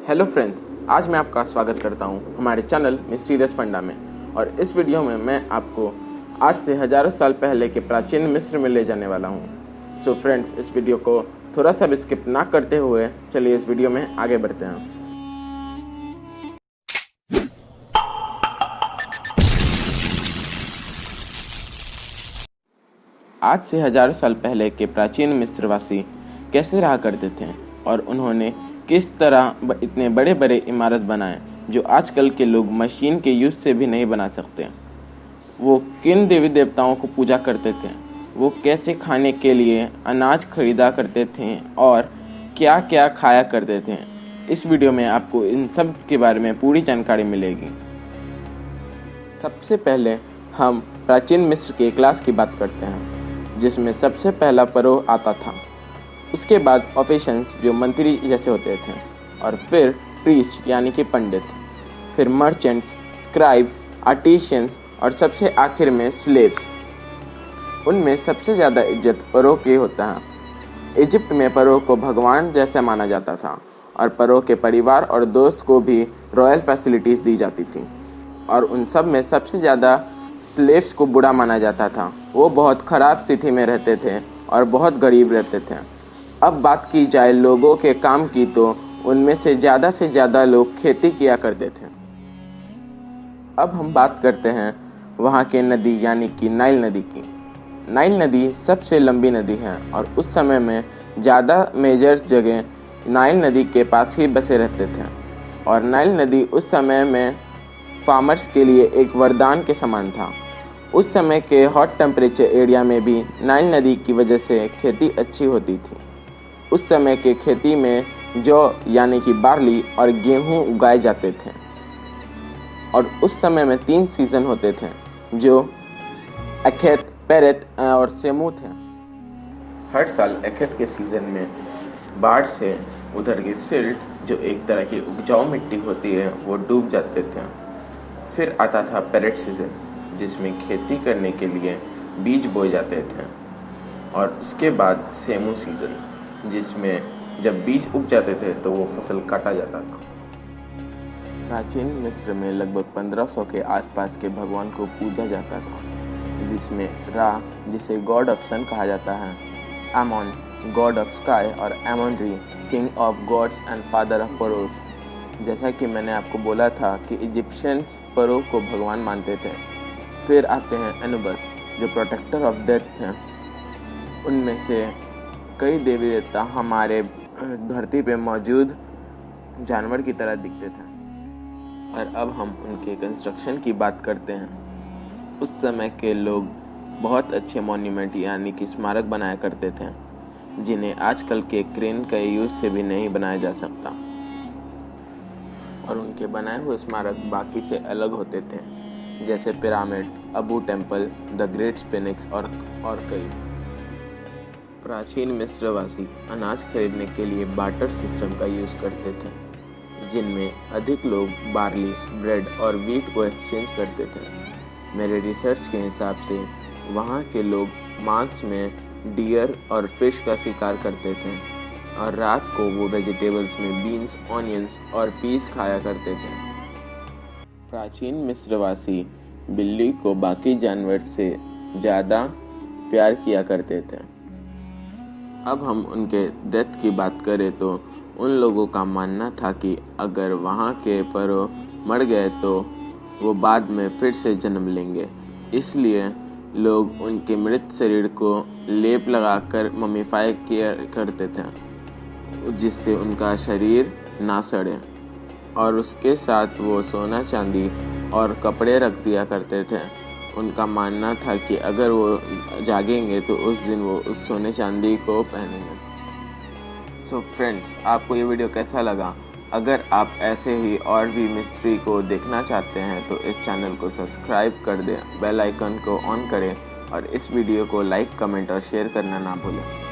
Hello friends, आज मैं आपका स्वागत करता हूं हमारे चैनल मिस्टीरियस फंडा में। और इस वीडियो में मैं आपको आज से हजारों साल पहले के प्राचीन मिस्र में ले जाने वाला हूं। सो फ्रेंड्स, इस वीडियो को थोड़ा सा भी स्किप ना करते हुए चलिए इस वीडियो में आगे बढ़ते हैं। आज से हजारों साल पहले के प्राचीन मिस्रवासी कैसे रहा करते थे और उन्होंने किस तरह इतने बड़े बड़े इमारत बनाए जो आजकल के लोग मशीन के यूज से भी नहीं बना सकते। वो किन देवी देवताओं को पूजा करते थे, वो कैसे खाने के लिए अनाज खरीदा करते थे और क्या क्या खाया करते थे। इस वीडियो में आपको इन सब के बारे में पूरी जानकारी मिलेगी। सबसे पहले हम प्राचीन मिस्र के क्लास की बात करते हैं, जिसमें सबसे पहला परोह आता था। उसके बाद ऑफिशियंस जो मंत्री जैसे होते थे, और फिर प्रीस्ट यानी कि पंडित, फिर मर्चेंट्स, स्क्राइब, आर्टिशियंस और सबसे आखिर में स्लेव्स। उनमें सबसे ज़्यादा इज्जत परोह की होता है। इजिप्ट में परोह को भगवान जैसा माना जाता था और परोह के परिवार और दोस्त को भी रॉयल फैसिलिटीज़ दी जाती थी। और उन सब में सबसे ज़्यादा स्लेव्स को बुरा माना जाता था। वो बहुत ख़राब स्थिति में रहते थे और बहुत गरीब रहते थे। अब बात की जाए लोगों के काम की, तो उनमें से ज़्यादा लोग खेती किया करते थे। अब हम बात करते हैं वहाँ के नदी यानी कि नाइल नदी की। नाइल नदी सबसे लंबी नदी है और उस समय में ज़्यादा मेजर जगह नाइल नदी के पास ही बसे रहते थे। और नाइल नदी उस समय में फार्मर्स के लिए एक वरदान के समान था। उस समय के हॉट टेम्परेचर एरिया में भी नाइल नदी की वजह से खेती अच्छी होती थी। उस समय के खेती में जौ यानी कि बार्ली और गेहूं उगाए जाते थे। और उस समय में 3 सीज़न होते थे, जो अखेत, पेरेत और सेमू थे। हर साल अखेत के सीज़न में बाढ़ से उधर की सिल्ट, जो एक तरह की उपजाऊ मिट्टी होती है, वो डूब जाते थे। फिर आता था पेरेट सीज़न, जिसमें खेती करने के लिए बीज बोए जाते थे। और उसके बाद सेमू सीज़न, जिसमें जब बीज उग जाते थे तो वो फसल काटा जाता था। प्राचीन मिस्र में लगभग 1500 के आसपास के भगवान को पूजा जाता था, जिसमें रा, जिसे गॉड ऑफ सन कहा जाता है, एमोन गॉड ऑफ स्काई और Amon Ra king of gods and father of pharaohs. जैसा कि मैंने आपको बोला था कि इजिप्शियंस परोह को भगवान मानते थे। फिर आते हैं एनुबस, जो प्रोटेक्टर ऑफ डेथ थे। उनमें से कई देवी देवता हमारे धरती पे मौजूद जानवर की तरह दिखते थे। और अब हम उनके कंस्ट्रक्शन की बात करते हैं। उस समय के लोग बहुत अच्छे मॉन्यूमेंट यानी कि स्मारक बनाया करते थे, जिन्हें आजकल के क्रेन के यूज से भी नहीं बनाया जा सकता। और उनके बनाए हुए स्मारक बाकी से अलग होते थे, जैसे pyramid, Abu temple, the great sphinx और कई। प्राचीन मिस्रवासी अनाज खरीदने के लिए बार्टर सिस्टम का यूज़ करते थे, जिनमें अधिक लोग बार्ली, ब्रेड और वीट को एक्सचेंज करते थे। मेरे रिसर्च के हिसाब से वहाँ के लोग मांस में डियर और फिश का शिकार करते थे और रात को वो वेजिटेबल्स में बीन्स, ऑनियंस और पीस खाया करते थे। प्राचीन मिस्रवासी बिल्ली को बाकी जानवर से ज़्यादा प्यार किया करते थे। अब हम उनके डेथ की बात करें तो उन लोगों का मानना था कि अगर वहाँ के परोह मर गए तो वो बाद में फिर से जन्म लेंगे। इसलिए लोग उनके मृत शरीर को लेप लगाकर मम्मीफाई किया करते थे, जिससे उनका शरीर ना सड़े। और उसके साथ वो सोना, चांदी और कपड़े रख दिया करते थे। उनका मानना था कि अगर वो जागेंगे तो उस दिन वो उस सोने चांदी को पहनेंगे। सो फ्रेंड्स, आपको ये वीडियो कैसा लगा? अगर आप ऐसे ही और भी मिस्ट्री को देखना चाहते हैं तो इस चैनल को सब्सक्राइब कर दें, बेल आइकन को ऑन करें और इस वीडियो को लाइक, कमेंट और शेयर करना ना भूलें।